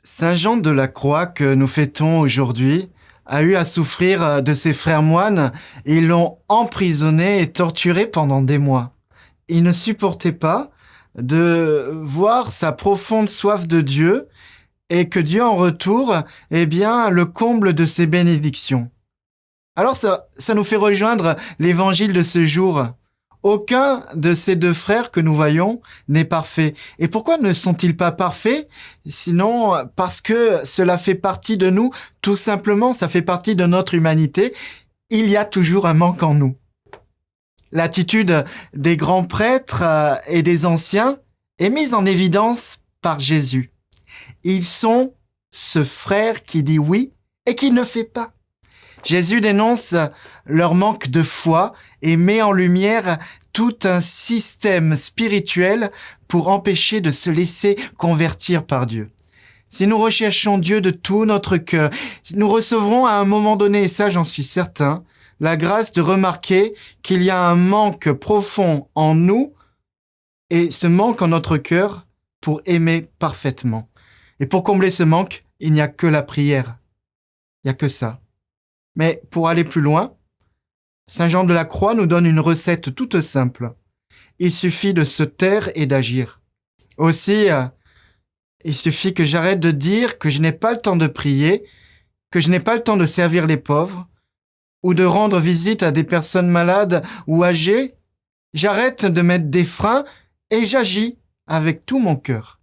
Saint Jean de la Croix que nous fêtons aujourd'hui a eu à souffrir de ses frères moines. Ils l'ont emprisonné et torturé pendant des mois. Il ne supportait pas de voir sa profonde soif de Dieu et que Dieu en retour, le comble de ses bénédictions. Alors ça nous fait rejoindre l'évangile de ce jour. Aucun de ces deux frères que nous voyons n'est parfait. Et pourquoi ne sont-ils pas parfaits? Sinon, parce que cela fait partie de nous, tout simplement, ça fait partie de notre humanité. Il y a toujours un manque en nous. L'attitude des grands prêtres et des anciens est mise en évidence par Jésus. Ils sont ce frère qui dit oui et qui ne fait pas. Jésus dénonce leur manque de foi et met en lumière tout un système spirituel pour empêcher de se laisser convertir par Dieu. Si nous recherchons Dieu de tout notre cœur, nous recevrons à un moment donné, et ça j'en suis certain, la grâce de remarquer qu'il y a un manque profond en nous et ce manque en notre cœur pour aimer parfaitement. Et pour combler ce manque, il n'y a que la prière. Il n'y a que ça. Mais pour aller plus loin, Saint Jean de la Croix nous donne une recette toute simple. Il suffit de se taire et d'agir. Aussi, il suffit que j'arrête de dire que je n'ai pas le temps de prier, que je n'ai pas le temps de servir les pauvres, ou de rendre visite à des personnes malades ou âgées. J'arrête de mettre des freins et j'agis avec tout mon cœur.